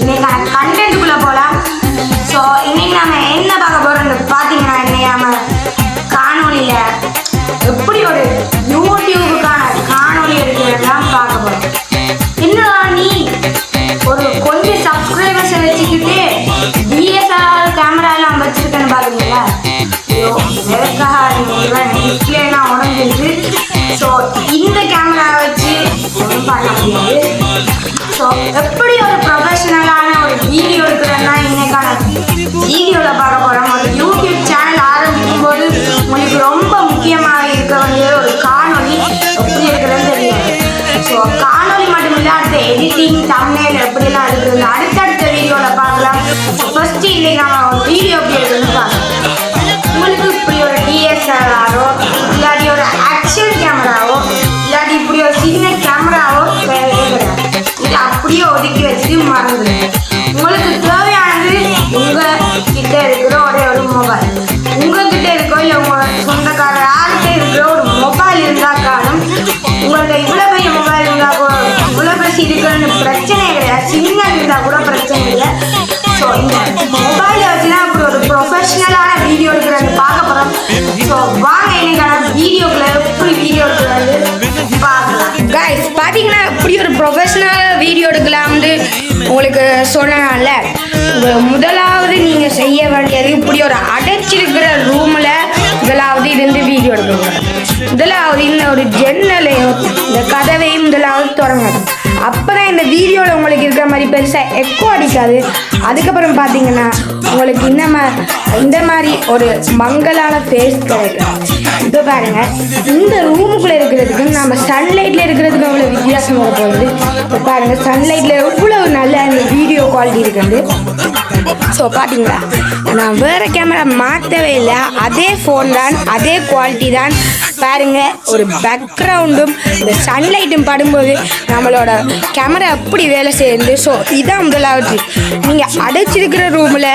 இன்னைக்கான கண்டென்ட்டுக்குள்ள போகலாம். ஸோ இன்னைக்கு நம்ம என்ன பார்க்க போறோம்னு பார்த்தீங்கன்னா, இன்னைக்கு நம்ம காணொலியில் எப்படி ஒரு யூடியூபுக்கான காணொலி எடுக்கிறதெல்லாம் பார்க்க போறோம். என்னடா நீ ஒரு கொஞ்சம் சப்ஸ்கிரைபர்ஸை வச்சுக்கிட்டு டிஎஸ்எல்ஆர் கேமரா எல்லாம் வச்சிருக்கேன்னு பார்க்குறீங்களா? ஐயோ டிஸ்பிளேலாம் உடஞ்சிருக்கு. ஸோ இந்த கேமரா வச்சு ஒன்றும் பண்ண முடியாது. ஸோ எப்படி ஒரு ப்ரொஃபஷனலான ஒரு வீடியோ எடுக்கிறதுனா இன்னைக்கான வீடியோவில் பார்க்க போகிறோம். ஒரு யூடியூப் சேனல் ஆரம்பிக்கும் போது உங்களுக்கு ரொம்ப முக்கியமாக இருக்க வேண்டிய ஒரு காணொலி எப்படி எடுக்கிறதுன்னு தெரியாது. ஸோ காணொலி மட்டும் இல்லை, அடுத்த எடிட்டிங் தம்ப்நெயில் எப்படிலாம் எடுக்கிறது அடுத்தடுத்த வீடியோவில் பார்க்கலாம். ஃபர்ஸ்ட் இன்னைக்கு நம்ம ஒரு வீடியோ எப்படி எடுக்கிறதுன்னு பார்க்கலாம். உங்களுக்கு இப்படி ஒரு டிஎஸ்எல்ஆரோ இல்லாட்டி ஒரு ஆக்ஷன் கேமராவோ இல்லாட்டி இப்படி ஒரு சின்ன கேமராவோ தேவையே கிடையாது. இது அப்படியே ஒதுக்கி வச்சுட்டு மறந்துடுங்க. உங்களுக்கு தேவையானது உங்ககிட்ட இருக்கிற ஒரே ஒரு மொபைல். உங்ககிட்ட இருக்கோ இல்லை உங்கள் சொந்தக்கார யார்கிட்ட இருக்கிற ஒரு மொபைல் இருந்தால் காணும். உங்கள்கிட்ட இவ்வளோ பெரிய மொபைல் இருந்தால் கூட இவ்வளோ பெருசு இருக்குன்னு பிரச்சனையே கிடையாது. சின்ன இருந்தால் கூட பிரச்சனை இல்லை. ஸோ இந்த மொபைலை வச்சு தான் இப்படி ஒரு ப்ரொஃபஷ்னலான வீடியோ எடுக்கிறது பார்க்க போகிறோம். ஸோ வாங்க இன்னைக்கான வீடியோக்குள்ள எப்படி வீடியோ எடுக்கிறது பார்க்கலாம். கைஸ் பார்த்தீங்கன்னா இப்படி ஒரு ப்ரொஃபஷ்னல் வீடியோ எடுக்கலாம்னு உங்களுக்கு சொன்னனால முதலாவது நீங்கள் செய்ய வேண்டியது இப்படி ஒரு அடைச்சிருக்கிற ரூமில் முதலாவது இருந்து வீடியோ எடுக்கணும். முதலாவது இந்த ஒரு ஜன்னலையும் இந்த கதவையும் முதலாவது திறங்கணும். அப்போ தான் இந்த வீடியோவில் உங்களுக்கு இருக்கிற மாதிரி பெருசாக எக்கோ அடிக்காது. அதுக்கப்புறம் பார்த்தீங்கன்னா உங்களுக்கு இந்த மாதிரி ஒரு மங்கலான ஃபேஸ் கிடைக்கும். இப்போ பாருங்க, இந்த ரூமுக்குள்ளே இருக்கிறதுக்கு நம்ம சன்லைட்டில் இருக்கிறதுக்கு அவ்வளோ வித்தியாசம் வர போகுது. இப்போ பாருங்க, சன்லைட்டில் எவ்வளோ நல்ல இந்த வீடியோ குவாலிட்டி இருக்குது. ஸோ பார்த்தீங்களா, நான் வேறு கேமரா மாற்றவே இல்லை, அதே ஃபோன் தான், அதே குவாலிட்டி தான். பாருங்க, ஒரு பேக்ரவுண்டும் இந்த சன்லைட்டும் படும்போது நம்மளோட கேமரா எப்படி வேலை செய்யுது. ஸோ இதான் முதலாவது. நீங்கள் அடைச்சிருக்கிற ரூமில்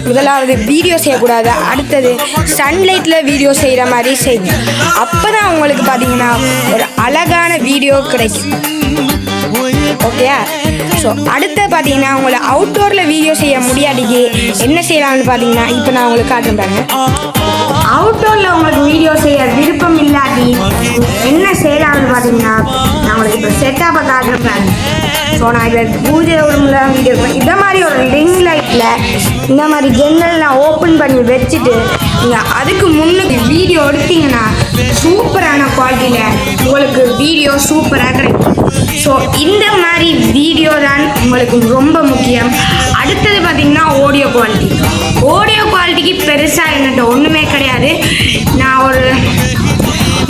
முதலாவது வீடியோ செய்யக்கூடாது. அடுத்தது சன்லைட்டில் வீடியோ செய்கிற மாதிரி செய்யும். அப்போ தான் உங்களுக்கு பார்த்தீங்கன்னா ஒரு அழகான வீடியோ கிடைக்கும். ஓகேயா? ஸோ அடுத்து பார்த்தீங்கன்னா உங்களை அவுட்டோரில் வீடியோ செய்ய முடியாட்டிக்கு என்ன செய்யலாம்னு பார்த்தீங்கன்னா, இப்போ நான் உங்களுக்கு காட்டுறேன் பாருங்க. அவுட்டோரில் உங்களுக்கு வீடியோ செய்ய விருப்பம் இல்லாட்டி என்ன செய்யலாம்னு பார்த்தீங்கன்னா, நான் உங்களுக்கு இப்போ செட்டப்பை காட்டுறேன் பாருங்க. ஸோ நான் இப்போ பூஜை ரூமில் வீடியோ இந்த மாதிரி ஒரு ரிங் லைட்டில் இந்த மாதிரி ஜன்னல்லாம் ஓப்பன் பண்ணி வச்சுட்டு நீங்கள் அதுக்கு முன்னுக்கு வீடியோ எடுத்தீங்கன்னா சூப்பரான குவாலிட்டியில் உங்களுக்கு வீடியோ சூப்பராக கிடைக்கும். ஸோ இந்த மாதிரி வீடியோ தான் உங்களுக்கு ரொம்ப முக்கியம். அடுத்தது பார்த்தீங்கன்னா ஆடியோ குவாலிட்டி. ஆடியோ குவாலிட்டிக்கு பெருசாக என்னட்ட ஒன்றுமே கிடையாது. நான்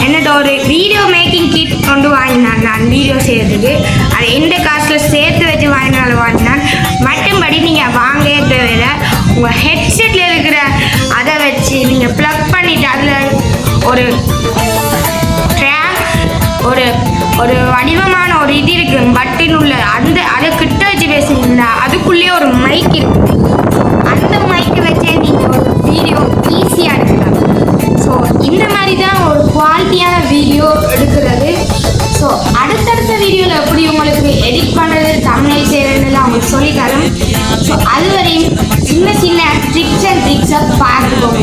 என்னட்ட ஒரு வீடியோ மேக்கிங் கிட் கொண்டு வாங்கினான். நான் வீடியோ செய்கிறதுக்கு அது எந்த காசில் சேர்த்து வச்சு வாங்கினான். மற்றபடி நீங்கள் வாங்கவே தேவையில்லை. உங்கள் ஹெட்செட்டில் இருக்கிற அதை வச்சு நீங்கள் ப்ளக் பண்ணிவிட்டு அதில் ஒரு ட்ராக் ஒரு வடிவமான ஒரு இது இருக்குது, பட்டன் உள்ள அதை கிட்ட வச்சு பேசுனீங்களா, அதுக்குள்ளேயே ஒரு மைக் இருக்குது. அந்த மைக்கை வச்சே நீங்கள் ஒரு வீடியோ ஈஸியாக எடுக்கலாம். ஸோ இந்த மாதிரி தான் ஒரு குவாலிட்டியான வீடியோ எடுக்கிறது. ஸோ அடுத்தடுத்த வீடியோவில் எப்படி உங்களுக்கு எடிட் பண்ணுறது, தம்ப்நெயில் செய்கிறதுலாம் அவங்களுக்கு சொல்லித்தரும். ஸோ அதுவரையும் சின்ன சின்ன ட்ரிக்ஸை பார்த்துக்கோங்க.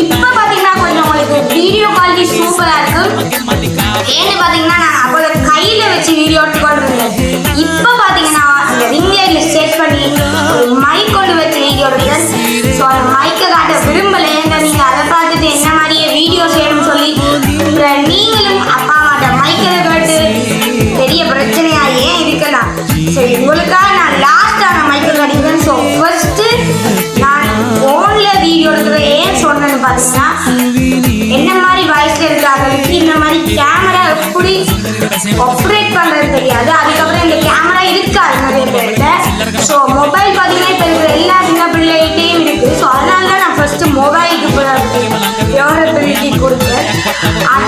இப்போ பார்த்தீங்கன்னா கொஞ்சம் உங்களுக்கு வீடியோ குவாலிட்டி சூப்பராக இருக்கும். ஏன்னு பார்த்தீங்கன்னா நான் அப்போ கையில் வச்சு வீடியோ எடுத்துக்கொண்டிருந்தேன். இப்போ பார்த்தீங்கன்னா அந்த ரிங் லைட்டில் செட் பண்ணி ஒரு மைக் கொண்டு வச்சு வீடியோ எடுக்கிறேன். ஸோ அந்த மைக்கை காட்ட விரும்பலை. நீங்கள் அதை பார்த்துட்டு என்ன மாதிரியே வீடியோ செய்யணும்னு சொல்லி நீங்களும் அப்பா அம்மாட்ட மைக்கில் கேட்டு பெரிய பிரச்சனையாக ஏன் இருக்கலாம். சரி, உங்களுக்காக நான் லாஸ்ட்டான மைக்கை கிடைக்கிறேன். ஸோ ஃபர்ஸ்ட்டு நான் ஃபோனில் வீடியோ எடுக்கிற ஏன் சொன்னேன்னு பார்த்தீங்கன்னா, என்ன மாதிரி வாய்ஸில் இருக்கிறாங்களுக்கு இந்த மாதிரி கேமரா எப்படி ஆப்ரேட் பண்ணுறது தெரியாது. அதுக்கப்புறம் இந்த கேமரா இருக்காது நிறைய பேர்கிட்ட. ஸோ மொபைல் பார்த்தீங்கன்னா இப்போ இருக்கிற எல்லா சின்ன பிள்ளைகிட்டையும் இருக்குது. ஸோ அதனால தான் நான் ஃபஸ்ட்டு மொபைலுக்கு ப்ரியாரிட்டி கொடுக்குறேன்.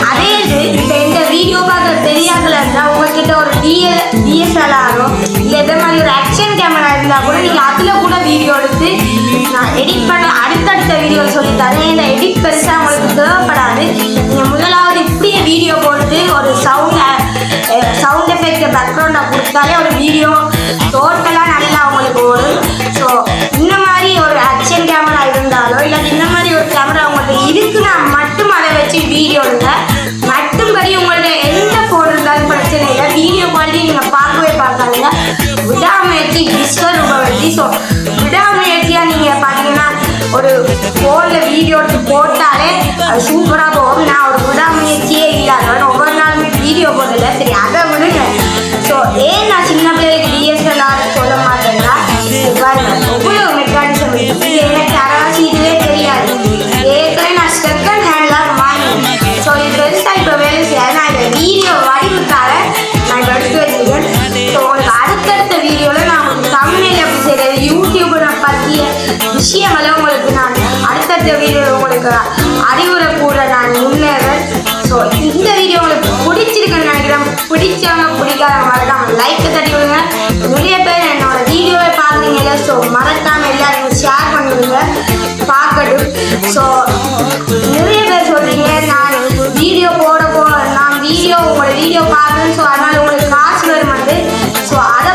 அதே இது இப்போ இந்த வீடியோ பார்க்குற தெரியாதுல இருந்தால் உங்கள்கிட்ட ஒரு டிஎஸ்எல்ஆரோ இல்லை இதே மாதிரி ஒரு ஆக்ஷன் கேமரா இருந்தால் கூட நீங்கள் அதில் கூட வீடியோ எடுத்து நான் எடிட் பண்ண அடுத்தடுத்த வீடியோ சொல்லித்தரேன். இந்த எடிட் பெருசாக உங்களுக்கு தேவைப்படாது. நீங்கள் முதலாவது இப்படியே வீடியோ போட்டு ஒரு சவுண்ட் எஃபெக்ட் பேக்ரவுண்டாக கொடுத்தாலே ஒரு வீடியோ டோட்டலாக நல்லா உங்களுக்கு ஓடும். ஸோ இந்த மாதிரி ஒரு ஆக்ஷன் கேமரா இருந்தாலோ இல்லை இந்த மாதிரி ஒரு கேமரா உங்களுக்கு இருக்குன்னா மட்டும் அதை வச்சு வீடியோ எடுங்க. மட்டும்படி உங்கள்ட்ட எந்த ஃபோன் இருந்தாலும் பிரச்சனை இல்லை. வீடியோ குவாலிட்டி நீங்கள் பார்க்கவே பார்க்காதீங்க. விடாமுயற்சி விஸ்வரூபவதி. ஸோ விடாமுயற்சியாக நீங்கள் பார்த்தீங்கன்னா ஒரு ஃபோனில் வீடியோ எடுத்து போட்டாலே அது சூப்பராக போகும். நான் ஒரு விடாமுயற்சியே இல்லாதவன், ஒவ்வொரு நாளுமே வீடியோ போடல. சரி, அதை விடுங்க. ஸோ ஏன் நான் சின்ன பிள்ளைகளுக்கு டிஎஸ்எல்ஆர் சொல்ல மாட்டேன்னா எவ்வளோ மெக்கானிசம் இருக்குது. எனக்கு யாராச்சும் இதுவே தெரியாது. ஏற்கனவே நான் செகண்ட் ஹேண்ட்லாம் வாங்கினேன். ஸோ இது பெருசாக இப்போ வேலை செய்யாது. நான் இந்த வீடியோ வடிவுக்காக நான் இப்போ எடுத்து வச்சுருக்கேன். ஸோ உங்களுக்கு அடுத்தடுத்த வீடியோவில் நான் உங்களுக்கு தமிழில் எப்படி செய்கிறது, யூடியூபை பற்றிய விஷயமெல்லாம் உங்களுக்கு நான் அடுத்தடுத்த வீடியோவில் உங்களுக்கு அறிவுரை கூட நான் முன்னேறேன். ஸோ இந்த வீடியோ உங்களுக்கு பிடிச்சிருக்குன்னு நினைக்கிறேன். பிடிச்சவங்க பிடிக்காதவங்க மறக்காம லைக்கை தட்டி விடுங்க. நிறைய பேர் என்னோட வீடியோவை பார்க்குறீங்கல்ல, ஸோ மறக்காமல் எல்லாரும் ஷேர் பண்ணிவிடுங்க பார்க்கட்டும். ஸோ நிறைய பேர் சொல்கிறீங்க நான் வீடியோ போட நான் உங்களோட வீடியோ பார்க்குறேன், ஸோ அதனால் உங்களுக்கு காசு வரும் வந்து. ஸோ அதை